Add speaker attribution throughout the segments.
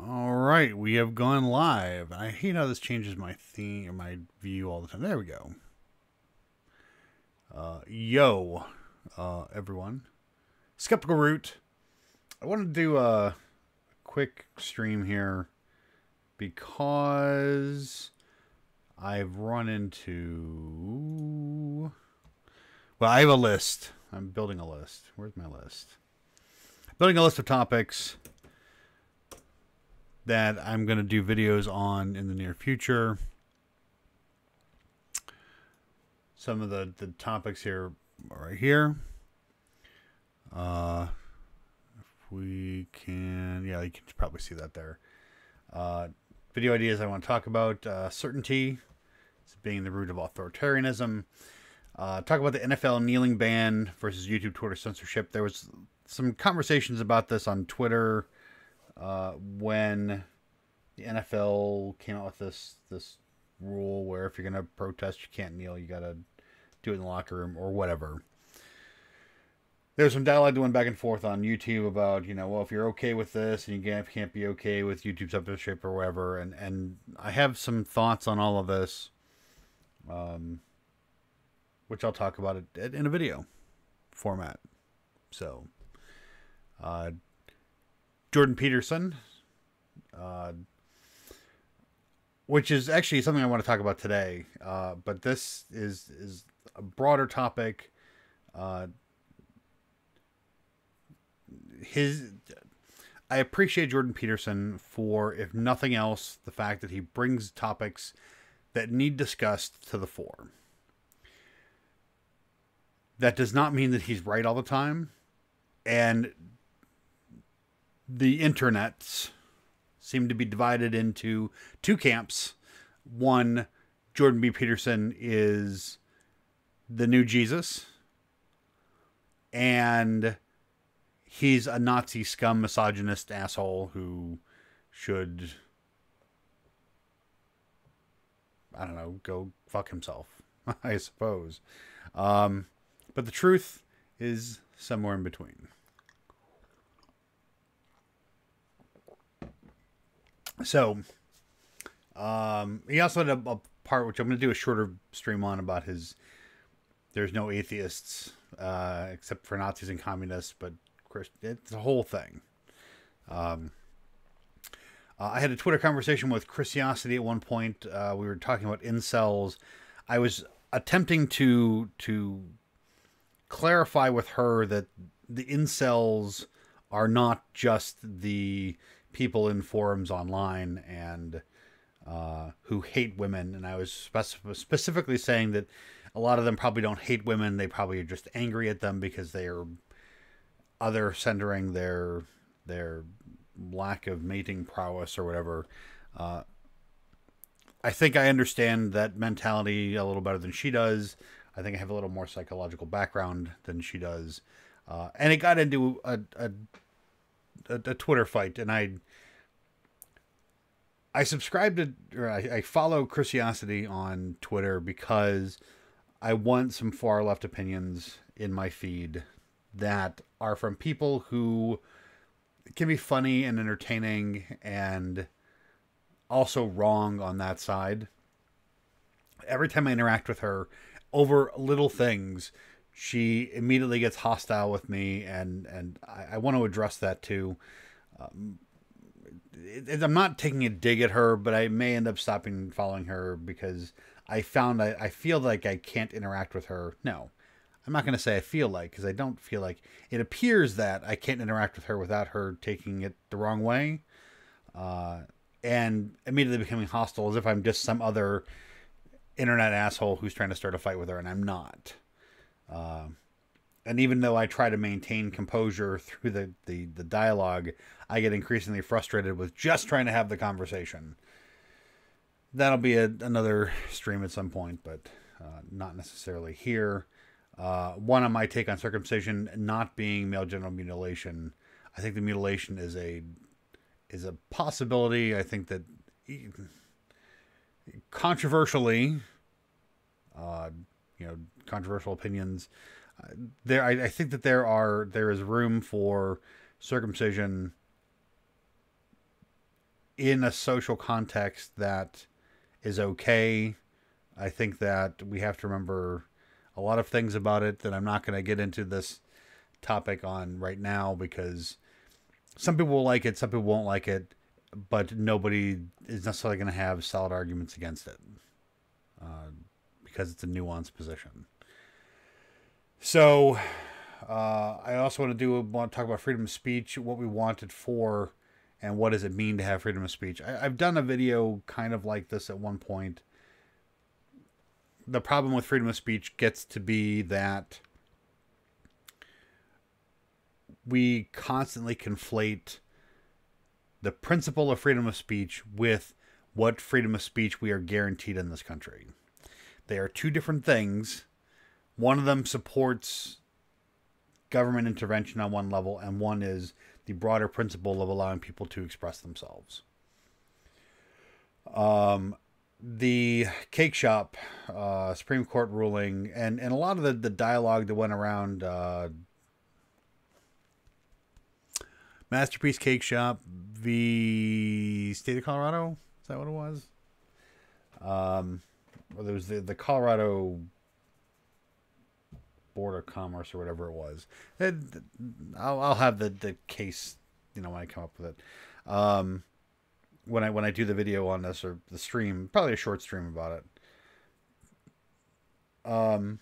Speaker 1: All right, we have gone live. I hate how this changes my theme or my view all the time. There we go. Yo, everyone. Skeptical Root. I want to do a quick stream here because I've run into... Well, I have a list. I'm building a list. Where's my list? Building a list of topics that I'm going to do videos on in the near future. Some of the topics here are right here. If we can, yeah, you can probably see that there. Video ideas I want to talk about. Certainty being the root of authoritarianism. Talk about the NFL kneeling ban versus YouTube Twitter censorship. There was some conversations about this on Twitter when the NFL came out with this rule where if you're going to protest, you can't kneel. You got to do it in the locker room or whatever. There's some dialogue that went back and forth on YouTube about, you know, well, if you're okay with this and you can't be okay with YouTube censorship or whatever. And I have some thoughts on all of this, which I'll talk about it in a video format. So, Jordan Peterson, which is actually something I want to talk about today. But this is a broader topic. I appreciate Jordan Peterson for, if nothing else, the fact that he brings topics that need discussed to the fore. That does not mean that he's right all the time. And the internets seem to be divided into two camps. One, Jordan B. Peterson is the new Jesus. And he's a Nazi scum, misogynist asshole who should, I don't know, go fuck himself, I suppose. But the truth is somewhere in between. So, he also had a part, which I'm going to do a shorter stream on, about his, there's no atheists, except for Nazis and communists, but it's a whole thing. I had a Twitter conversation with Chrisiosity at one point. We were talking about incels. I was attempting to clarify with her that the incels are not just the people in forums online and who hate women. And I was specifically saying that a lot of them probably don't hate women. They probably are just angry at them because they are other centering their lack of mating prowess or whatever. I think I understand that mentality a little better than she does. I think I have a little more psychological background than she does. And it got into a Twitter fight, and I subscribe to, or I follow Chrisiosity on Twitter because I want some far left opinions in my feed that are from people who can be funny and entertaining and also wrong on that side. Every time I interact with her over little things, she immediately gets hostile with me, and I want to address that too. I'm not taking a dig at her, but I may end up stopping following her because I feel like I can't interact with her. No, I'm not going to say I feel like, because I don't feel like. It appears that I can't interact with her without her taking it the wrong way, and immediately becoming hostile as if I'm just some other internet asshole who's trying to start a fight with her, and I'm not. And even though I try to maintain composure through the dialogue, I get increasingly frustrated with just trying to have the conversation. That'll be another stream at some point, but not necessarily here. One on my take on circumcision not being male genital mutilation. I think the mutilation is a possibility. I think that controversially, controversial opinions. I think that there is room for circumcision in a social context that is okay. I think that we have to remember a lot of things about it that I'm not going to get into this topic on right now, because some people will like it, some people won't like it, but nobody is necessarily going to have solid arguments against it, because it's a nuanced position. So I also want to talk about freedom of speech, what we want it for, and what does it mean to have freedom of speech. I've done a video kind of like this at one point. The problem with freedom of speech gets to be that we constantly conflate the principle of freedom of speech with what freedom of speech we are guaranteed in this country. They are two different things. One of them supports government intervention on one level, and one is the broader principle of allowing people to express themselves. The cake shop, Supreme Court ruling, and a lot of the dialogue that went around Masterpiece Cake Shop v. State of Colorado. Is that what it was? Or there was the Colorado Board of Commerce or whatever it was. I'll have the case, when I come up with it. When I do the video on this, or the stream, probably a short stream about it. One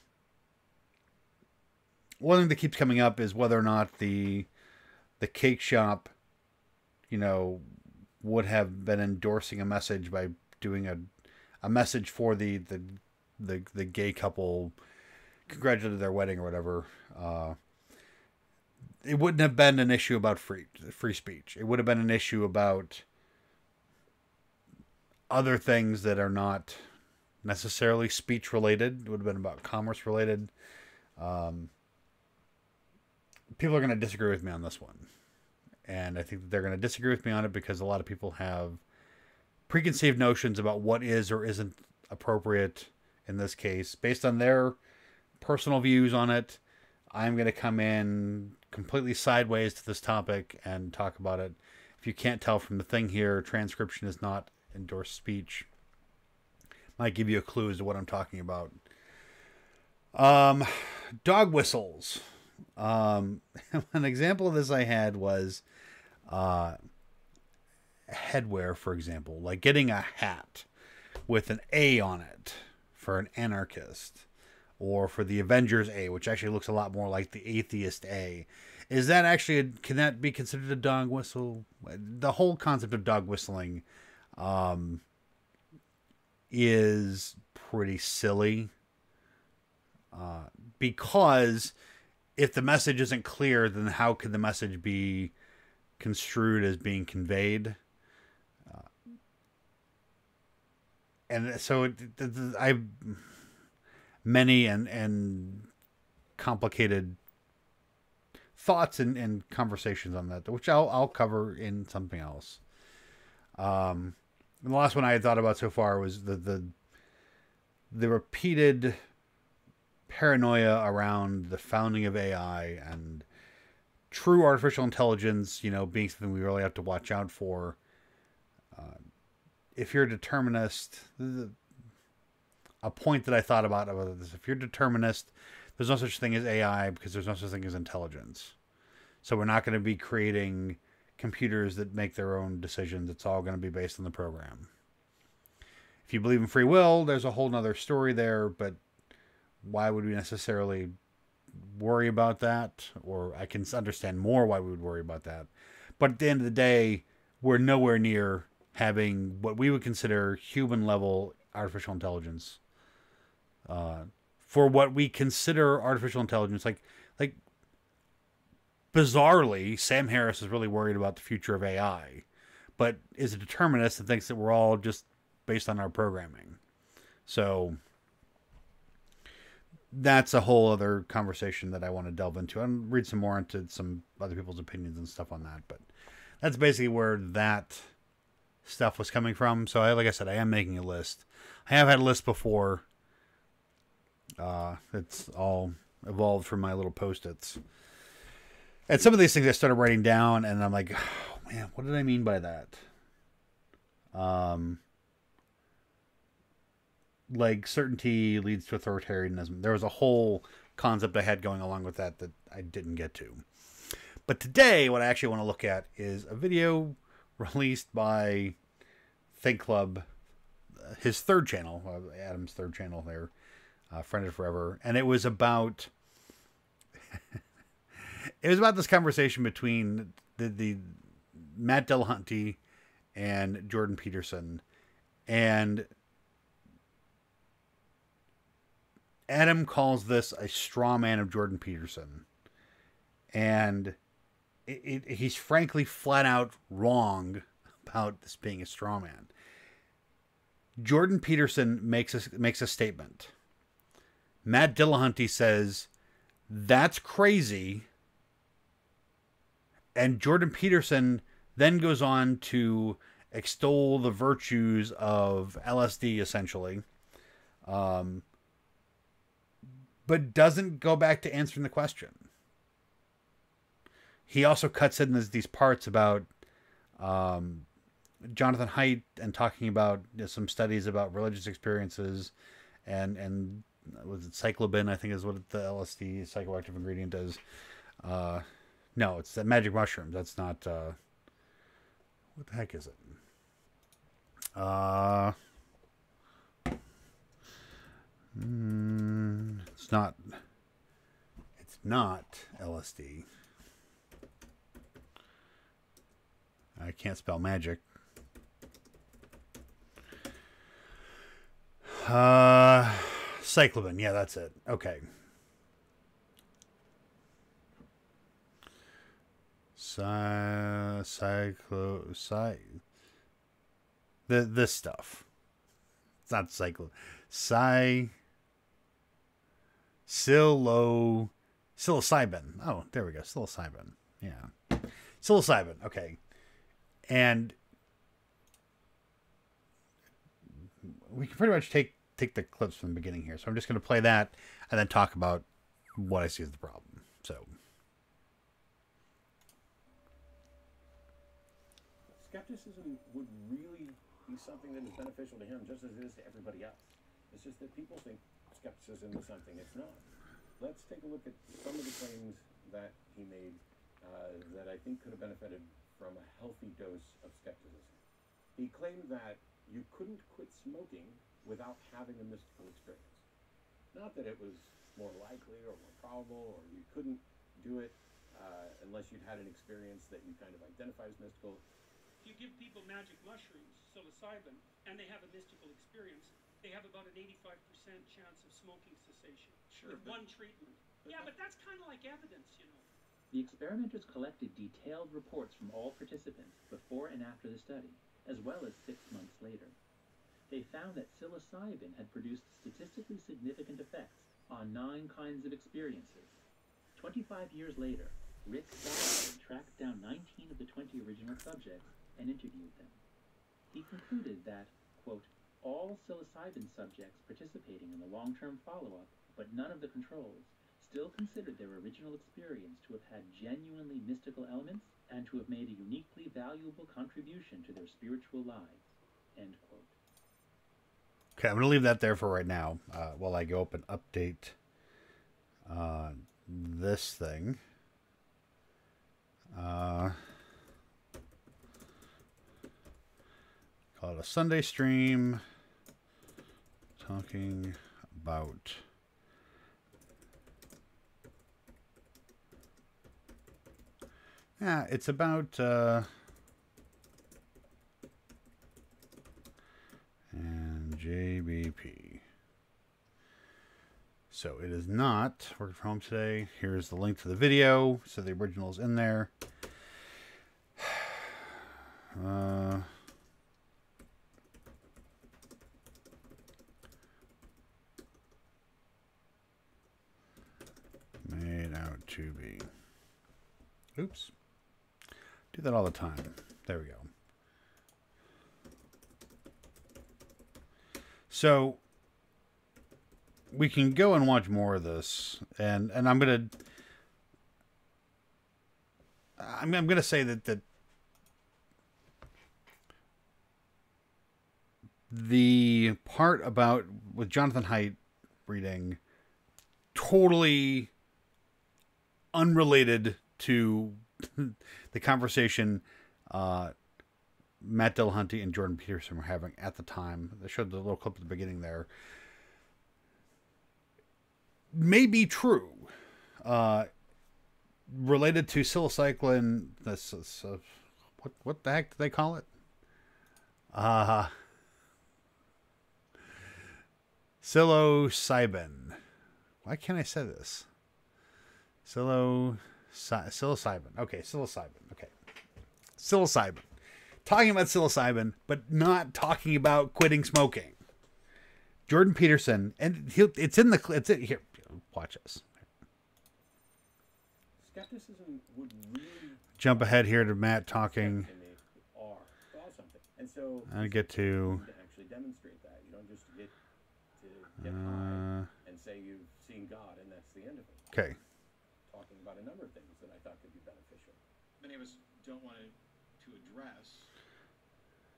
Speaker 1: thing that keeps coming up is whether or not the cake shop, would have been endorsing a message by doing a message for the gay couple, congratulated their wedding or whatever. It wouldn't have been an issue about free speech. It would have been an issue about other things that are not necessarily speech related. It would have been about commerce related. People are going to disagree with me on this one. And I think that they're going to disagree with me on it because a lot of people have preconceived notions about what is or isn't appropriate in this case. Based on their personal views on it, I'm going to come in completely sideways to this topic and talk about it. If you can't tell from the thing here, transcription is not endorsed speech. Might give you a clue as to what I'm talking about. Dog whistles. An example of this I had was headwear, for example, like getting a hat with an A on it for an anarchist, or for the Avengers A, which actually looks a lot more like the atheist A. Is that actually can that be considered a dog whistle? The whole concept of dog whistling is pretty silly, because if the message isn't clear, then how could the message be construed as being conveyed? And so I've many and complicated thoughts and conversations on that, which I'll cover in something else. And the last one I had thought about so far was the repeated paranoia around the founding of AI and true artificial intelligence, being something we really have to watch out for. If you're a determinist, a point that I thought about this, if you're a determinist, there's no such thing as AI because there's no such thing as intelligence. So we're not going to be creating computers that make their own decisions. It's all going to be based on the program. If you believe in free will, there's a whole nother story there, but why would we necessarily worry about that? Or I can understand more why we would worry about that. But at the end of the day, we're nowhere near having what we would consider human level artificial intelligence. For what we consider artificial intelligence, like bizarrely, Sam Harris is really worried about the future of AI, but is a determinist and thinks that we're all just based on our programming. So that's a whole other conversation that I want to delve into and read some more into some other people's opinions and stuff on that. But that's basically where that stuff was coming from. So like I said, I am making a list. I have had a list before. It's all evolved from my little Post-its. And some of these things I started writing down and I'm like, oh man, what did I mean by that? Like certainty leads to authoritarianism. There was a whole concept I had going along with that that I didn't get to. But today, what I actually want to look at is a video released by Think Club, his third channel, Adam's third channel there, Friended Forever. And it was about this conversation between the Matt Dillahunty and Jordan Peterson. And Adam calls this a straw man of Jordan Peterson. And he's frankly flat out wrong about this being a straw man. Jordan Peterson makes a statement. Matt Dillahunty says, that's crazy. And Jordan Peterson then goes on to extol the virtues of LSD, essentially. But doesn't go back to answering the question. He also cuts in these parts about Jonathan Haidt and talking about some studies about religious experiences and was it cyclobin, I think is what the LSD psychoactive ingredient is. No, it's the magic mushrooms. That's not what the heck is it? It's not LSD. I can't spell magic. Cyclobin. Yeah, that's it. Okay. This stuff. It's not psilocybin. Oh, there we go. Psilocybin. Yeah. Psilocybin. Okay. And we can pretty much take the clips from the beginning here. So I'm just going to play that and then talk about what I see as the problem. So.
Speaker 2: Skepticism would really be something that is beneficial to him just as it is to everybody else. It's just that people think skepticism is something it's not. Let's take a look at some of the claims that he made that I think could have benefited from a healthy dose of skepticism. He claimed that you couldn't quit smoking without having a mystical experience. Not that it was more likely or more probable, or you couldn't do it unless you'd had an experience that you kind of identify as mystical.
Speaker 3: If you give people magic mushrooms, psilocybin, and they have a mystical experience, they have about an 85% chance of smoking cessation with one treatment. Yeah, but that's kind of like evidence, you know.
Speaker 4: The experimenters collected detailed reports from all participants before and after the study, as well as 6 months later. They found that psilocybin had produced statistically significant effects on 9 kinds of experiences. 25 years later, Rick Dillahunty tracked down 19 of the 20 original subjects and interviewed them. He concluded that, quote, all psilocybin subjects participating in the long-term follow-up, but none of the controls, still considered their original experience to have had genuinely mystical elements and to have made a uniquely valuable contribution to their spiritual lives, end quote.
Speaker 1: Okay, I'm going to leave that there for right now while I go up and update this thing. Call it a Sunday stream talking about it's about and JBP. So it is not working from home today. Here's the link to the video. So the original is in there. Made out to be. Oops. Do that all the time. There we go. So we can go and watch more of this, and I'm gonna say that the part about with Jonathan Haidt reading, totally unrelated to the conversation Matt Dillahunty and Jordan Peterson were having at the time. They showed the little clip at the beginning there. May be true. Related to psilocybin, this is, what the heck do they call it? Psilocybin. Why can't I say this? Psilocybin. Okay, psilocybin. Okay. Psilocybin. Talking about psilocybin, but not talking about quitting smoking. Jordan Peterson, and it's in here. Watch this.
Speaker 2: Skepticism would really
Speaker 1: jump ahead here to Matt talking.
Speaker 2: And so
Speaker 1: I get to
Speaker 2: actually demonstrate that. You don't just get high and say you've seen God and that's the end of it.
Speaker 1: Okay.
Speaker 2: Talking about a number of things that I thought could be beneficial.
Speaker 5: Many of us don't want to address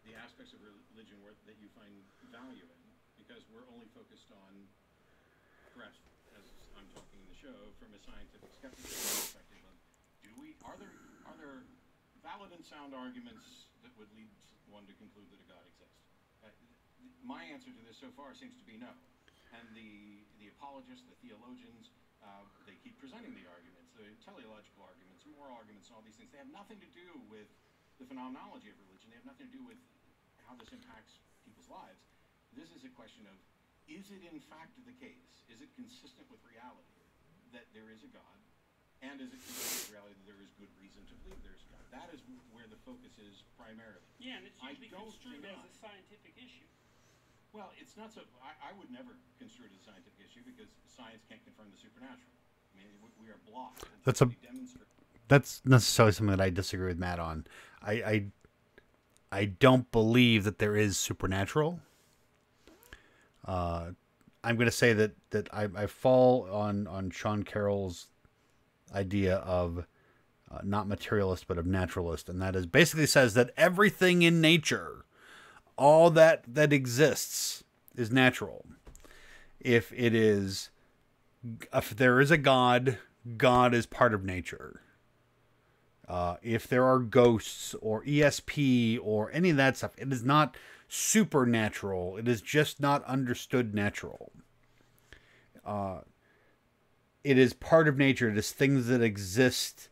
Speaker 5: the aspects of religion that you find value in, because we're only focused on, perhaps as I'm talking in the show, from a scientific skepticism perspective of, are there valid and sound arguments that would lead one to conclude that a God exists? My answer to this so far seems to be no. And the apologists, the theologians, they keep presenting the arguments, the teleological arguments, moral arguments, and all these things. They have nothing to do with the phenomenology of religion. They have nothing to do with how this impacts people's lives. This is a question of, is it in fact the case? Is it consistent with reality that there is a God? And is it consistent with reality that there is good reason to believe there is a God? That is where the focus is primarily.
Speaker 3: Yeah, and it's usually construed as a scientific issue.
Speaker 5: Well, it's not so. I would never construe it as a scientific issue, because science can't confirm the supernatural. I mean, we are blocked.
Speaker 1: That's necessarily something that I disagree with Matt on. I don't believe that there is supernatural. I'm going to say that I fall on Sean Carroll's idea of not materialist but of naturalist, and that is basically says that everything in nature, all that exists, is natural. If there is a God, God is part of nature. If there are ghosts or ESP or any of that stuff, it is not supernatural. It is just not understood natural. It is part of nature. It is things that exist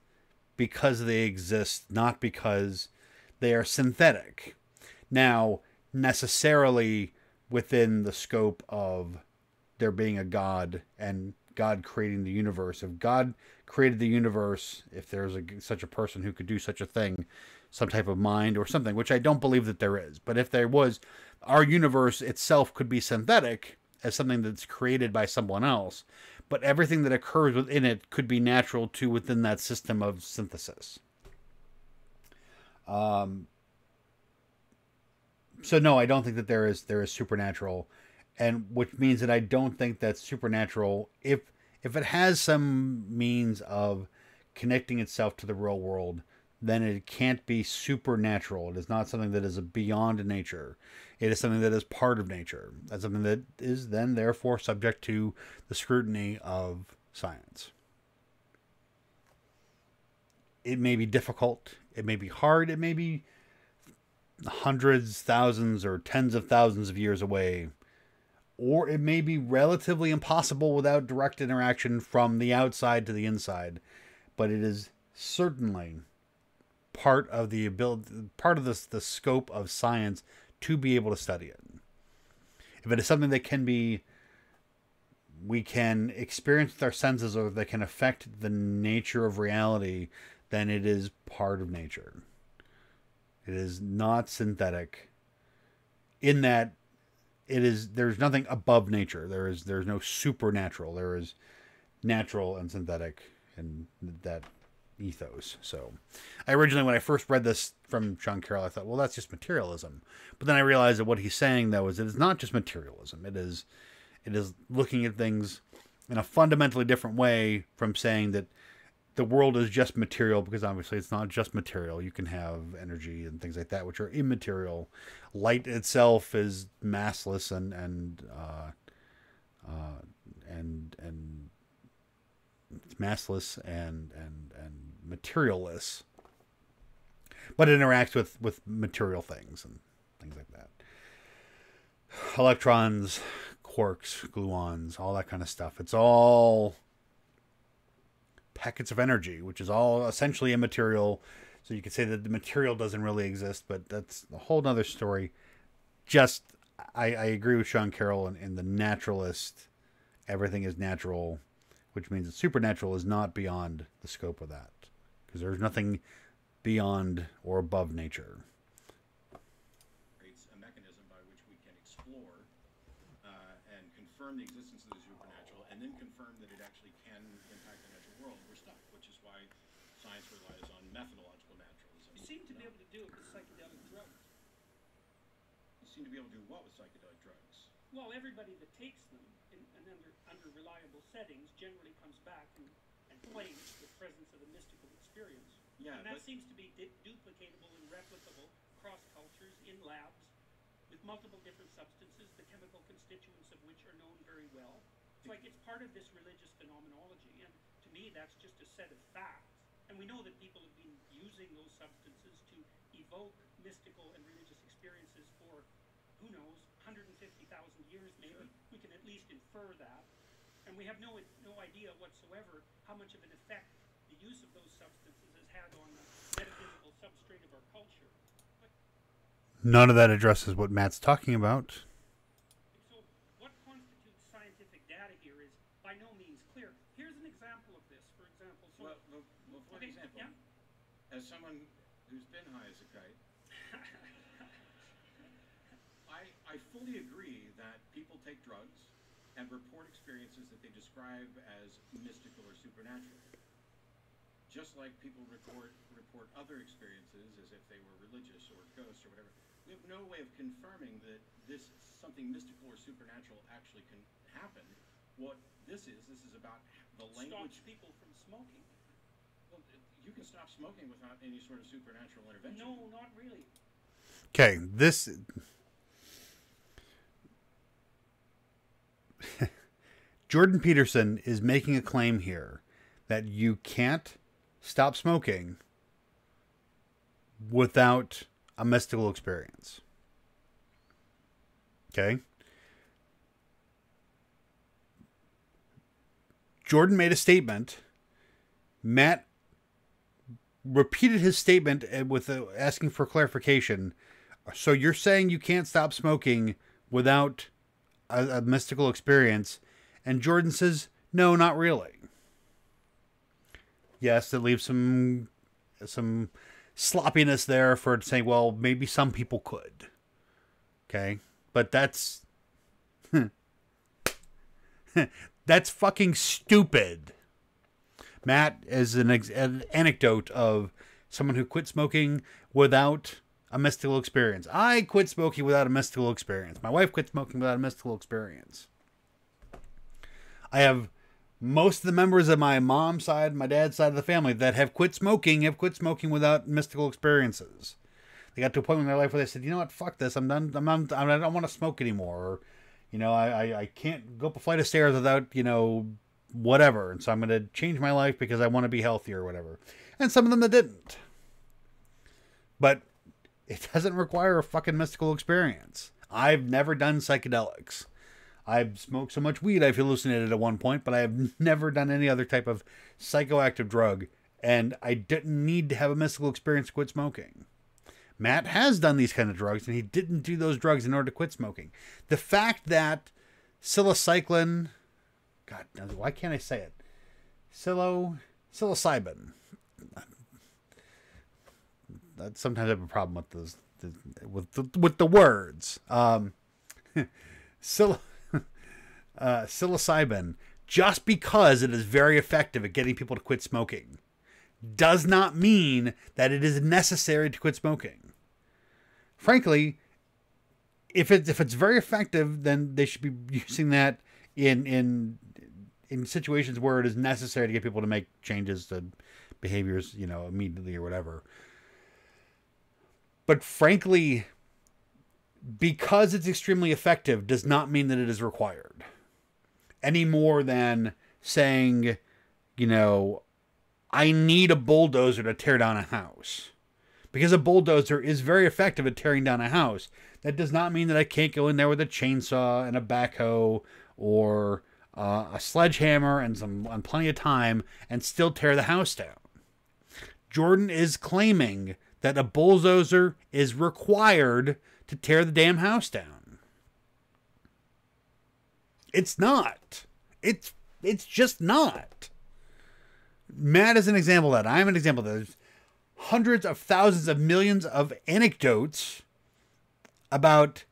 Speaker 1: because they exist, not because they are synthetic. Now, necessarily within the scope of there being a God and God creating the universe. If God created the universe, if there's such a person who could do such a thing, some type of mind or something, which I don't believe that there is. But if there was, our universe itself could be synthetic as something that's created by someone else. But everything that occurs within it could be natural to within that system of synthesis. So no, I don't think that there is supernatural, and which means that I don't think that supernatural, if it has some means of connecting itself to the real world, then it can't be supernatural. It is not something that is beyond nature. It is something that is part of nature. That's something that is then therefore subject to the scrutiny of science. It may be difficult. It may be hard. It may be hundreds, thousands, or tens of thousands of years away. Or it may be relatively impossible without direct interaction from the outside to the inside. But it is certainly part of the scope of science to be able to study it. If it is something that we can experience with our senses, or that can affect the nature of reality, then it is part of nature. It is not synthetic in that there's nothing above nature. There's no supernatural. There is natural and synthetic in that ethos. So I originally, when I first read this from Sean Carroll, I thought, well, that's just materialism. But then I realized that what he's saying, though, is it is not just materialism. It is looking at things in a fundamentally different way from saying that the world is just material, because obviously it's not just material. You can have energy and things like that, which are immaterial. Light itself is massless and it's massless and materialless, but it interacts with material things and things like that. Electrons, quarks, gluons, all that kind of stuff. It's all packets of energy, which is all essentially immaterial. So you could say that the material doesn't really exist, but that's a whole nother story. I agree with Sean Carroll in the naturalist. Everything is natural, which means that supernatural is not beyond the scope of that, because there's nothing beyond or above nature.
Speaker 5: Creates a mechanism by which we can explore and confirm the existence of the supernatural, and then confirm that it actually can impact the natural world. We're stuck, which is why science relies on methodological naturalism.
Speaker 3: You seem to be able to do it with psychedelic drugs.
Speaker 5: You seem to be able to do what with psychedelic drugs?
Speaker 3: Well, everybody that takes them under reliable settings generally comes back and claims the presence of a mystical experience.
Speaker 5: Yeah,
Speaker 3: and that seems to be duplicatable and replicable across cultures in labs with multiple different substances, the chemical constituents of which are known very well. It's like it's part of this religious phenomenology, and to me that's just a set of facts. And we know that people have been using those substances to evoke mystical and religious experiences for, who knows, 150,000 years maybe. Sure. We can at least infer that. And we have no idea whatsoever how much of an effect the use of those substances has had on the metaphysical substrate of our culture. But
Speaker 1: None of that addresses what Matt's talking about.
Speaker 3: so what constitutes scientific data here is by no means clear. Here's an example of this, for example. So,
Speaker 5: Well, for
Speaker 3: okay,
Speaker 5: example,
Speaker 3: yeah?
Speaker 5: as someone who's been high as a kite, I fully agree that people take drugs and report experiences that they describe as mystical or supernatural. Just like people report other experiences as if they were religious or ghosts or whatever. We have no way of confirming that something mystical or supernatural actually can happen. What this is about the language.
Speaker 3: Stops people from smoking.
Speaker 5: Well, you can stop smoking without any sort of supernatural intervention.
Speaker 3: No, not really.
Speaker 1: Okay, this... Jordan Peterson is making a claim here that you can't stop smoking without a mystical experience. Okay? Jordan made a statement. Matt repeated his statement with asking for clarification. So you're saying you can't stop smoking without a mystical experience? And Jordan says, no, not really. Yes, it leaves some sloppiness there for saying, well, maybe some people could. Okay? But that's... that's fucking stupid. Matt is an anecdote of someone who quit smoking without a mystical experience. I quit smoking without a mystical experience. My wife quit smoking without a mystical experience. I have most of the members of my mom's side, my dad's side of the family that have quit smoking without mystical experiences. They got to a point in their life where they said, you know what, fuck this, I'm done. I don't want to smoke anymore. Or, you know, I can't go up a flight of stairs without, you know, whatever. And so I'm going to change my life because I want to be healthy or whatever. And some of them that didn't. But it doesn't require a fucking mystical experience. I've never done psychedelics. I've smoked so much weed I've hallucinated at one point, but I have never done any other type of psychoactive drug, and I didn't need to have a mystical experience to quit smoking. Matt has done these kind of drugs, and he didn't do those drugs in order to quit smoking. The fact that psilocybin... God, why can't I say it? Psilocybin. Sometimes I have a problem with those, with the words. Psilocybin, just because it is very effective at getting people to quit smoking, does not mean that it is necessary to quit smoking. Frankly, if it's very effective, then they should be using that in situations where it is necessary to get people to make changes to behaviors, you know, immediately or whatever. But frankly, because it's extremely effective does not mean that it is required. Any more than saying, you know, I need a bulldozer to tear down a house. Because a bulldozer is very effective at tearing down a house. That does not mean that I can't go in there with a chainsaw and a backhoe or a sledgehammer and plenty of time and still tear the house down. Jordan is claiming that a bulldozer is required to tear the damn house down. It's not. It's just not. Matt is an example of that. I'm an example of that. There's hundreds of thousands of millions of anecdotes about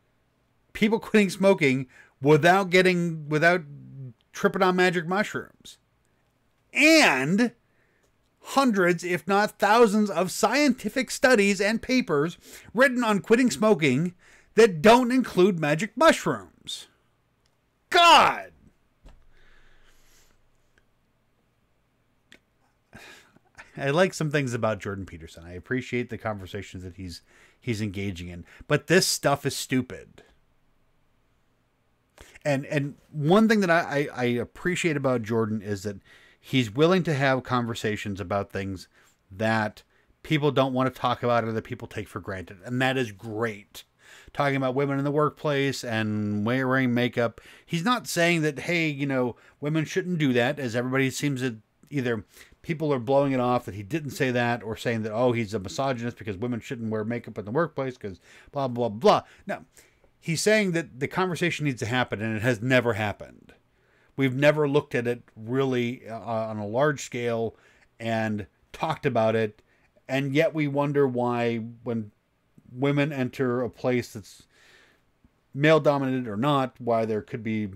Speaker 1: people quitting smoking without tripping on magic mushrooms. And hundreds, if not thousands, of scientific studies and papers written on quitting smoking that don't include magic mushrooms. God! I like some things about Jordan Peterson. I appreciate the conversations that he's engaging in. But this stuff is stupid. And one thing that I appreciate about Jordan is that he's willing to have conversations about things that people don't want to talk about or that people take for granted. And that is great. Talking about women in the workplace and wearing makeup. He's not saying that, hey, you know, women shouldn't do that, as everybody seems to either people are blowing it off that he didn't say that, or saying that, oh, he's a misogynist because women shouldn't wear makeup in the workplace because blah, blah, blah. No, he's saying that the conversation needs to happen, and it has never happened. We've never looked at it really on a large scale and talked about it, and yet we wonder why when women enter a place that's male-dominated or not, why there could be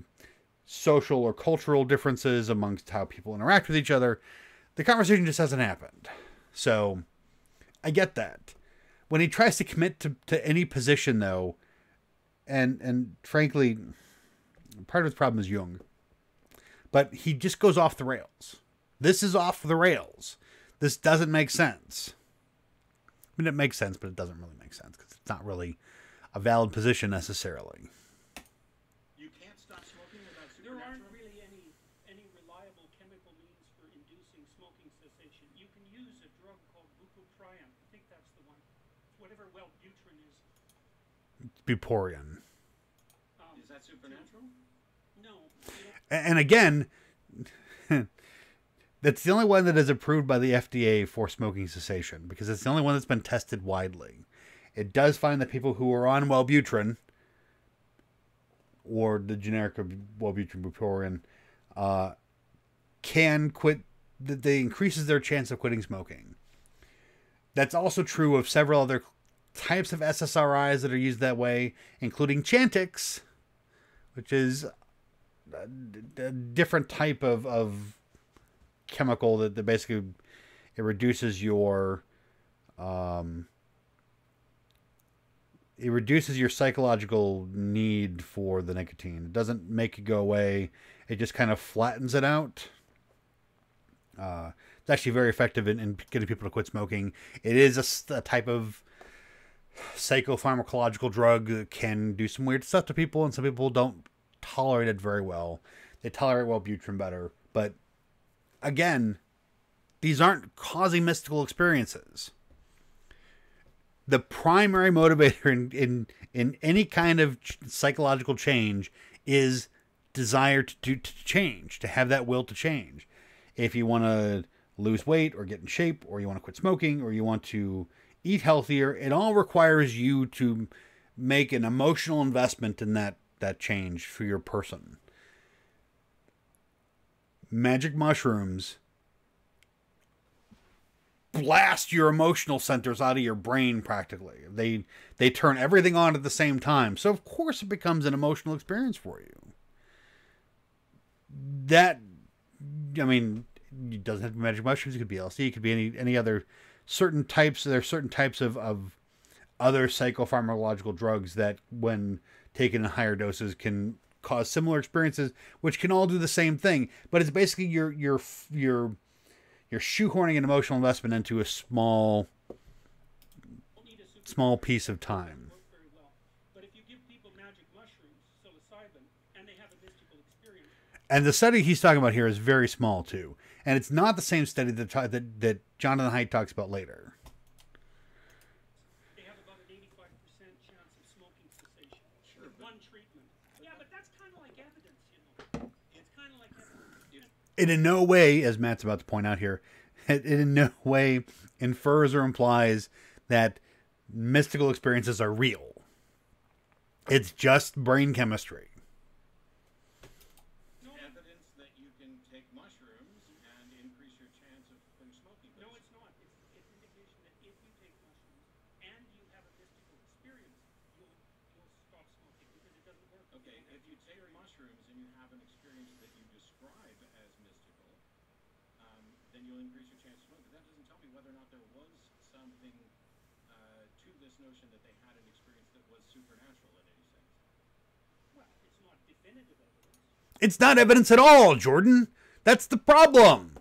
Speaker 1: social or cultural differences amongst how people interact with each other. The conversation just hasn't happened. So, I get that. When he tries to commit to any position, though, and frankly, part of his problem is Jung, but he just goes off the rails. This is off the rails. This doesn't make sense. I mean, it makes sense, but it doesn't really make sense because it's not really a valid position necessarily.
Speaker 5: You can't stop smoking without
Speaker 3: There aren't
Speaker 5: supernatural?
Speaker 3: really any reliable chemical means for inducing smoking cessation. You can use a drug called bupropion. I think that's the one. Whatever Wellbutrin is.
Speaker 1: Buporian.
Speaker 5: Is that supernatural?
Speaker 3: No.
Speaker 1: And again, that's the only one that is approved by the FDA for smoking cessation, because it's the only one that's been tested widely. It does find that people who are on Wellbutrin, or the generic of Wellbutrin Buporian, can quit. That they increases their chance of quitting smoking. That's also true of several other types of SSRIs that are used that way, including Chantix, which is a different type of chemical that basically it reduces your psychological need for the nicotine. It doesn't make it go away. It just kind of flattens it out. It's actually very effective in getting people to quit smoking. It is a type of psychopharmacological drug that can do some weird stuff to people, and some people don't tolerate it very well. They tolerate Wellbutrin better. But again, these aren't causing mystical experiences. The primary motivator in any kind of psychological change is desire to change, to have that will to change. If you want to lose weight or get in shape, or you want to quit smoking, or you want to eat healthier, it all requires you to make an emotional investment in that change for your person. Magic mushrooms blast your emotional centers out of your brain practically. They turn everything on at the same time. So of course it becomes an emotional experience for you. That, I mean, it doesn't have to be magic mushrooms. It could be LSD. It could be any other certain types. There are certain types of other psychopharmacological drugs that, when taken in higher doses, can cause similar experiences, which can all do the same thing. But it's basically your you're shoehorning an emotional investment into a small piece of time.
Speaker 3: Work very well. But if you give people magic mushrooms, psilocybin, and they have a mystical experience,
Speaker 1: And the study he's talking about here is very small too, and it's not the same study that Jonathan Haidt talks about later.
Speaker 3: they have about an 85% chance of smoking cessation with one treatment. Yeah, but that's kind of like evidence, you know. It's kind of like evidence.
Speaker 1: It in no way, as Matt's about to point out here, it in no way infers or implies that mystical experiences are real. It's just brain chemistry.
Speaker 5: Evidence that you can take mushrooms and increase your chance of quitting smoking.
Speaker 3: No, it's not. It's indication that if you take mushrooms and you have a mystical experience, you'll stop smoking because it doesn't work.
Speaker 5: Okay, if you take mushrooms and you have an experience that you describe as mystical, then you'll increase your chance of smoking. That doesn't tell me whether or not there was something to this notion that they had an experience that was supernatural in any sense.
Speaker 3: Well, it's not definitive evidence.
Speaker 1: It's not evidence at all, Jordan. That's the problem.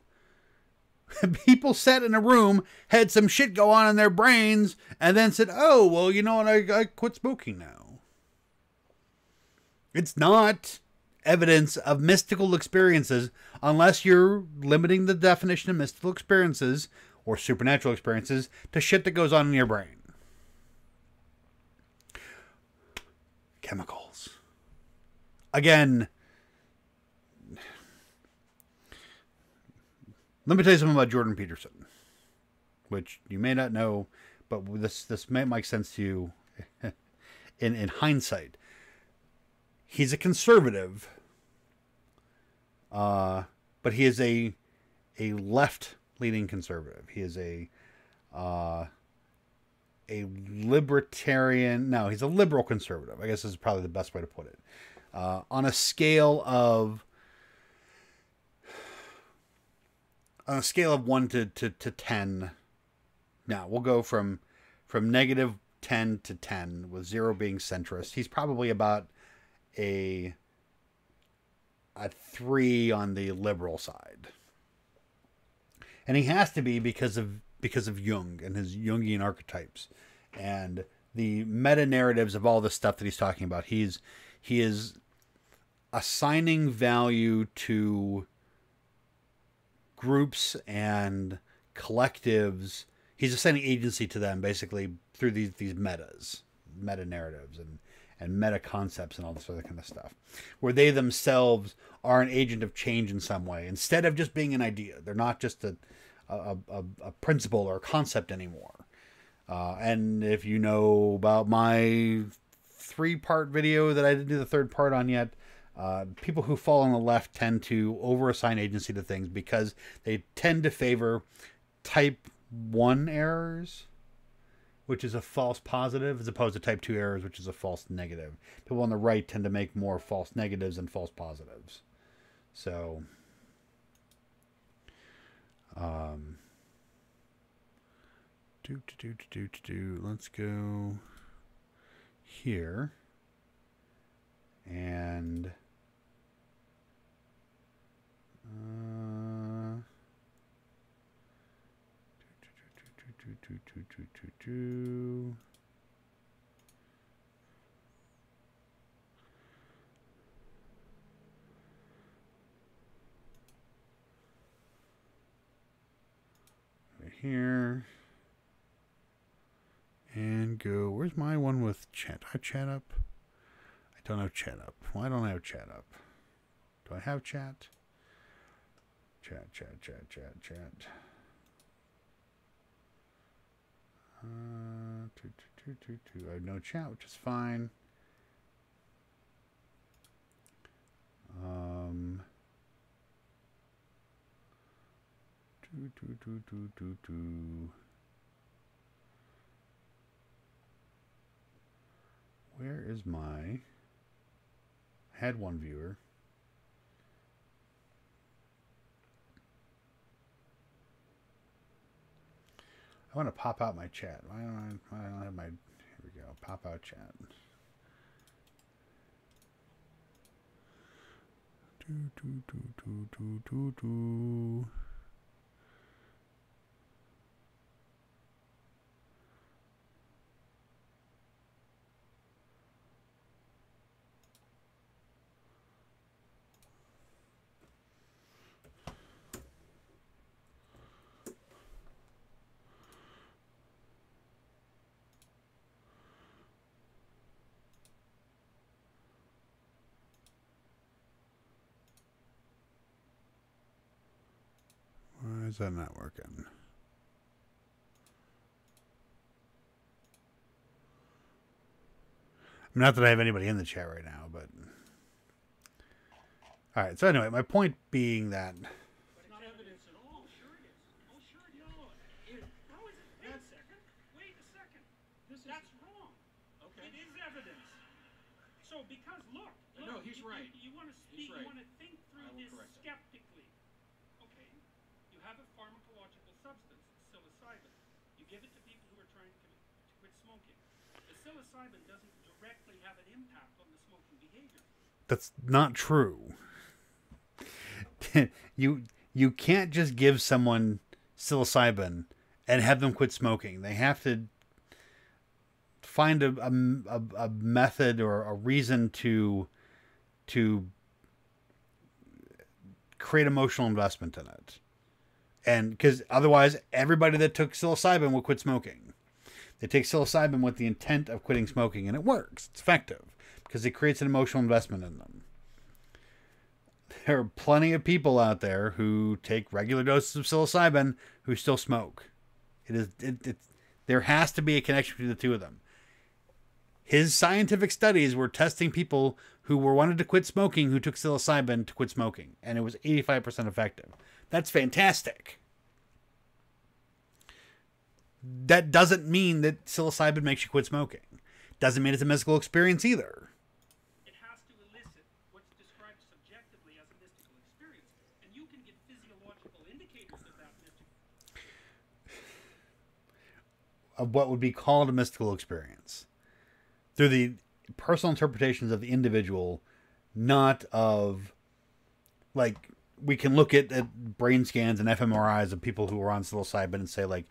Speaker 1: People sat in a room, had some shit go on in their brains, and then said, oh, well, you know what, I quit smoking now. It's not evidence of mystical experiences unless you're limiting the definition of mystical experiences or supernatural experiences to shit that goes on in your brain. Chemicals. Again, let me tell you something about Jordan Peterson, which you may not know, but this may make sense to you in hindsight. He's a conservative, but he is a left-leaning conservative. He is a libertarian. No, he's a liberal conservative, I guess is probably the best way to put it. On a scale of 1 to 10. Now we'll go from negative 10 to 10, with 0 being centrist. He's probably about a 3 on the liberal side, and he has to be because of Jung and his Jungian archetypes and the meta narratives of all the stuff that he's talking about. He is assigning value to groups and collectives. He's assigning agency to them basically through these meta narratives and meta concepts and all this other kind of stuff, where they themselves are an agent of change in some way instead of just being an idea. They're not just a principle or a concept anymore. And if you know about my 3-part video that I didn't do the 3rd part on yet, people who fall on the left tend to overassign agency to things because they tend to favor type 1 errors, which is a false positive, as opposed to type 2 errors, which is a false negative. People on the right tend to make more false negatives than false positives. So, let's go here and right here and go. Where's my one with chat? I have chat up. I don't have chat up. Why don't I have chat up? Do I have chat? Chat. I have no chat, which is fine. Where is my... I had one viewer. I want to pop out my chat. Why don't I have my... Here we go. Pop out chat. is that not working? Not that I have anybody in the chat right now, but... Alright, so anyway, my point being that...
Speaker 3: It's not evidence at all. Sure it is. Oh, sure it is. No, how is it? Wait a second. Wait a second. That's wrong.
Speaker 5: Okay.
Speaker 3: It is evidence. So, because look,
Speaker 5: No, he's right.
Speaker 3: You want to speak,
Speaker 5: right.
Speaker 3: you want to think through
Speaker 5: I will
Speaker 3: this
Speaker 5: correct him.
Speaker 3: skeptically. Okay, you have a pharmacological substance, psilocybin. You give it to people who are trying to quit smoking. The psilocybin doesn't directly have an impact on the smoking behavior.
Speaker 1: That's not true. You can't just give someone psilocybin and have them quit smoking. They have to find a method or a reason to create emotional investment in it. And because otherwise everybody that took psilocybin will quit smoking. They take psilocybin with the intent of quitting smoking, and it works. It's effective because it creates an emotional investment in them. There are plenty of people out there who take regular doses of psilocybin who still smoke. There has to be a connection between the two of them. His scientific studies were testing people who wanted to quit smoking who took psilocybin to quit smoking, and it was 85% effective. That's fantastic. That doesn't mean that psilocybin makes you quit smoking. Doesn't mean it's a mystical experience either.
Speaker 3: It has to elicit what's described subjectively as a mystical experience. And you can get physiological indicators of that mystical
Speaker 1: Of what would be called a mystical experience. Through the personal interpretations of the individual, not of, like, we can look at brain scans and fMRIs of people who are on psilocybin and say, like,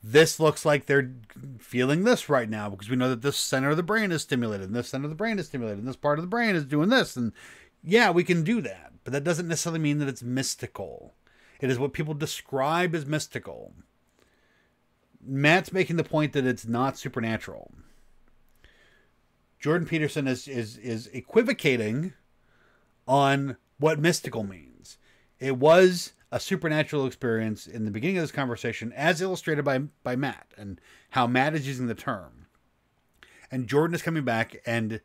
Speaker 1: this looks like they're feeling this right now because we know that this center of the brain is stimulated and this center of the brain is stimulated and this part of the brain is doing this. And yeah, we can do that, but that doesn't necessarily mean that it's mystical. It is what people describe as mystical. Matt's making the point that it's not supernatural. Jordan Peterson is equivocating on what mystical means. It was a supernatural experience in the beginning of this conversation, as illustrated by Matt, and how Matt is using the term. And Jordan is coming back and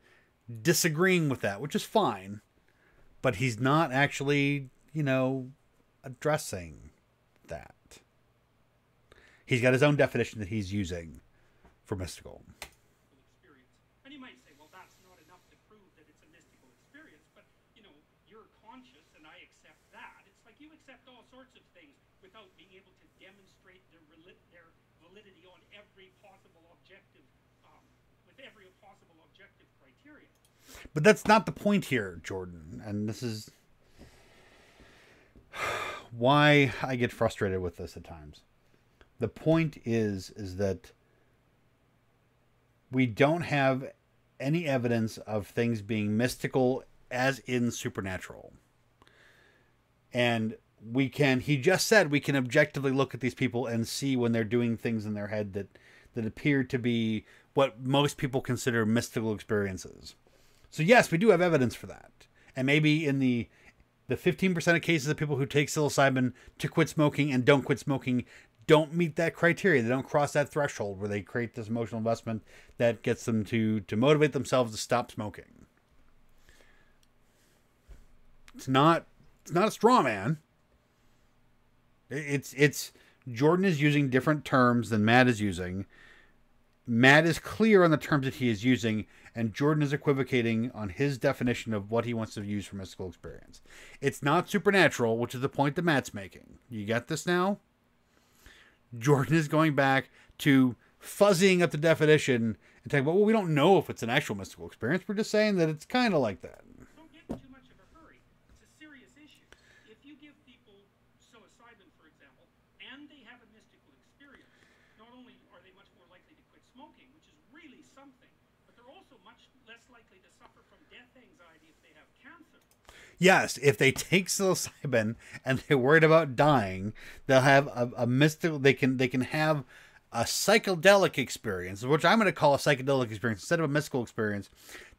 Speaker 1: disagreeing with that, which is fine, but he's not actually, addressing that. He's got his own definition that he's using for mystical.
Speaker 3: experience. And you might say, well, that's not enough to prove that it's a mystical experience, but, you're conscious and I accept that. It's like you accept all sorts of things without being able to demonstrate their validity on every possible objective, with every possible objective criteria.
Speaker 1: But that's not the point here, Jordan. And this is why I get frustrated with this at times. The point is that we don't have any evidence of things being mystical as in supernatural. And he just said we can objectively look at these people and see when they're doing things in their head that appear to be what most people consider mystical experiences. So yes, we do have evidence for that. And maybe in the 15% of cases of people who take psilocybin to quit smoking and don't quit smoking don't meet that criteria. They don't cross that threshold where they create this emotional investment that gets them to motivate themselves to stop smoking. It's not a straw man. It's Jordan is using different terms than Matt is using. Matt is clear on the terms that he is using, and Jordan is equivocating on his definition of what he wants to use for mystical experience. It's not supernatural, which is the point that Matt's making. You get this now? Jordan is going back to fuzzying up the definition and talking about, well, we don't know if it's an actual mystical experience. We're just saying that it's kind of like that.
Speaker 3: Don't get in too much of a hurry. It's a serious issue. If you give people psilocybin, for example, and they have a mystical experience, not only are they much more likely to quit smoking, which is really something, but they're also much less likely to suffer from death anxiety if they have cancer.
Speaker 1: Yes, if they take psilocybin and they're worried about dying, they'll have a mystical. They can have a psychedelic experience, which I'm going to call a psychedelic experience instead of a mystical experience,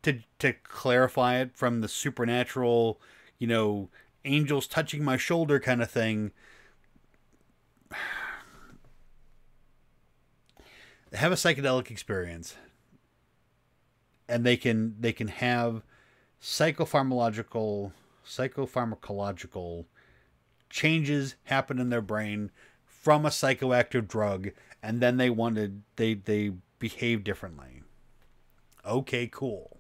Speaker 1: to clarify it from the supernatural, angels touching my shoulder kind of thing. have a psychedelic experience, and they can have psychopharmacological changes happen in their brain from a psychoactive drug, and then they behave differently. Okay, cool.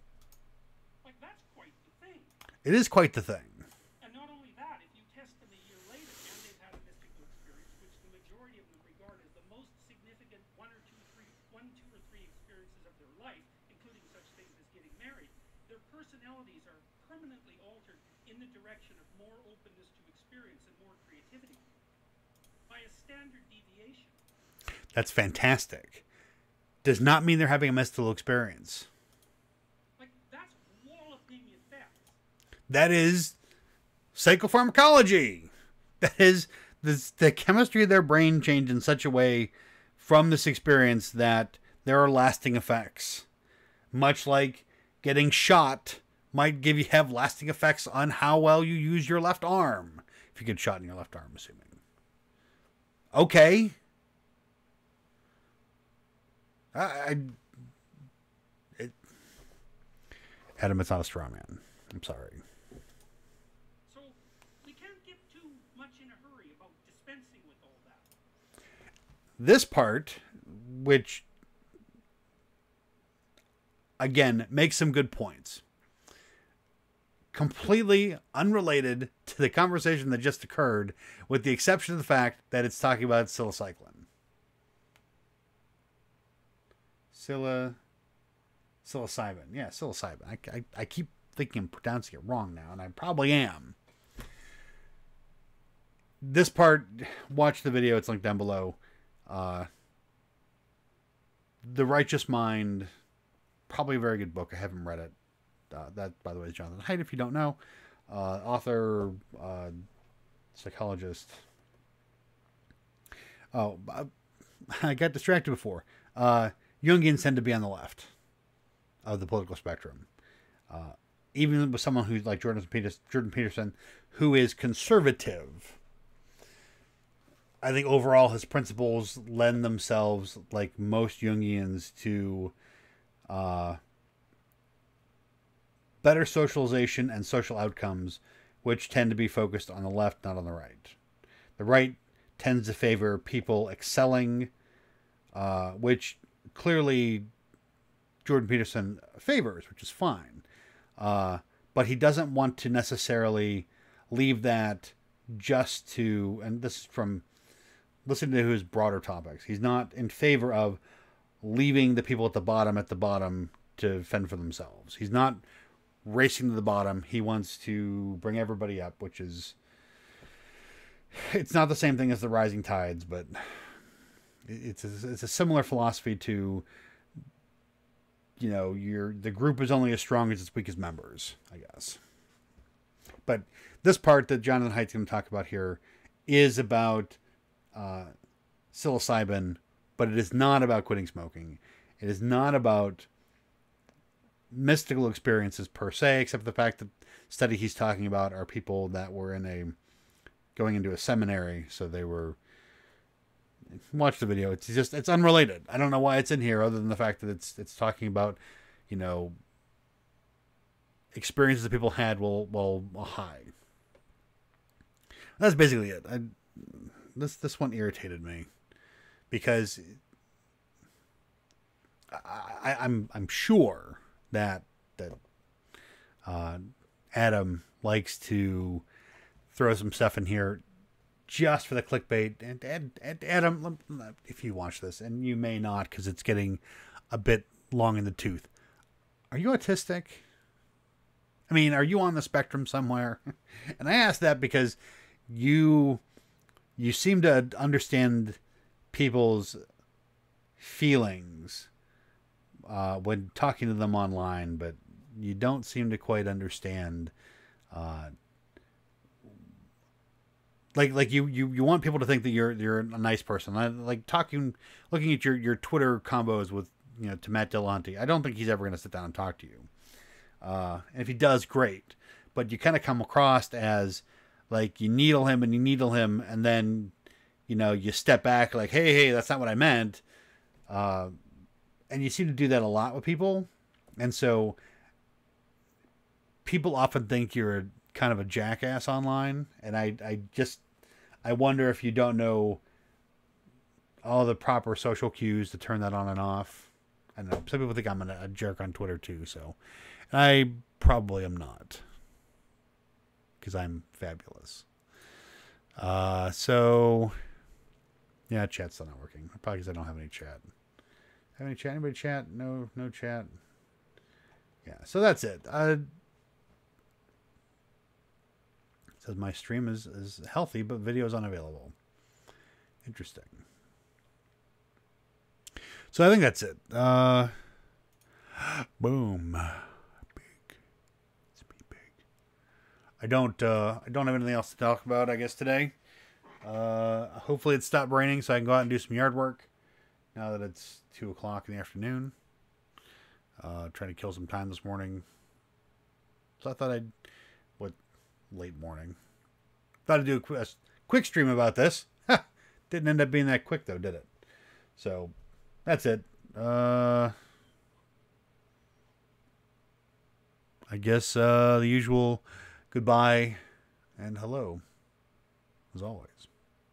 Speaker 3: Like, that's quite the thing.
Speaker 1: It is quite the thing.
Speaker 3: And not only that, if you test them a year later and they've had a mystical experience, which the majority of them regard as the most significant one, two, or three experiences of their life, including such things as getting married, their personalities are permanently altered in the direction of more openness to experience and more creativity by a standard deviation.
Speaker 1: That's fantastic. Does not mean they're having a mystical experience.
Speaker 3: Like, that's walloping effects.
Speaker 1: That is psychopharmacology. That is the chemistry of their brain changed in such a way from this experience that there are lasting effects. Much like getting shot might have lasting effects on how well you use your left arm. If you get shot in your left arm, assuming. Okay. Adam, it's not a straw man. I'm sorry.
Speaker 3: So we can't get too much in a hurry about dispensing with all that.
Speaker 1: This part, which again makes some good points, completely unrelated to the conversation that just occurred, with the exception of the fact that it's talking about psilocybin. Psilocybin. Yeah, psilocybin. I keep thinking I'm pronouncing it wrong now, and I probably am. This part, watch the video. It's linked down below. The Righteous Mind, probably a very good book. I haven't read it. That, by the way, is Jonathan Haidt, if you don't know. Author, psychologist. Oh, I got distracted before. Jungians tend to be on the left of the political spectrum. Even with someone who's like Jordan Peterson, who is conservative, I think overall his principles lend themselves, like most Jungians, to better socialization and social outcomes, which tend to be focused on the left, not on the right. The right tends to favor people excelling, which clearly Jordan Peterson favors, which is fine. But he doesn't want to necessarily leave that just to, and this is from listening to his broader topics, he's not in favor of leaving the people at the bottom to fend for themselves. He's not racing to the bottom. He wants to bring everybody up, which is, it's not the same thing as the rising tides, but it's a similar philosophy to, you know, the group is only as strong as its weakest members, I guess. But this part that Jonathan Haidt's going to talk about here is about psilocybin, but it is not about quitting smoking. It is not about mystical experiences per se, except for the fact that the study he's talking about are people that were going into a seminary, so they were. Watch the video. It's unrelated. I don't know why it's in here, other than the fact that it's talking about, you know, experiences that people had while high. That's basically it. This one irritated me because I'm sure that Adam likes to throw some stuff in here just for the clickbait. And Adam, if you watch this, and you may not because it's getting a bit long in the tooth, are you autistic? I mean, are you on the spectrum somewhere? And I ask that because you seem to understand people's feelings when talking to them online, but you don't seem to quite understand like you want people to think that you're a nice person. Like looking at your Twitter combos with, you know, to Matt Dillahunty. I don't think he's ever going to sit down and talk to you. And if he does, great. But you kind of come across as like you needle him, and then you step back like, hey, that's not what I meant. And you seem to do that a lot with people. And so people often think you're kind of a jackass online. And I wonder if you don't know all the proper social cues to turn that on and off. I don't know. Some people think I'm a jerk on Twitter too. So I probably am not. Because I'm fabulous. So yeah, chat's still not working. Probably because I don't have any chat. Have any chat? Anybody chat? No chat. Yeah, so that's it. It says my stream is healthy, but video is unavailable. Interesting. So I think that's it. Boom. Big. It's me big. I don't have anything else to talk about, I guess, today. Hopefully it stopped raining so I can go out and do some yard work now that it's 2 o'clock in the afternoon. Trying to kill some time this morning. So I thought late morning. Thought I'd do a quick stream about this. Didn't end up being that quick though, did it? So that's it. I guess the usual goodbye and hello as always.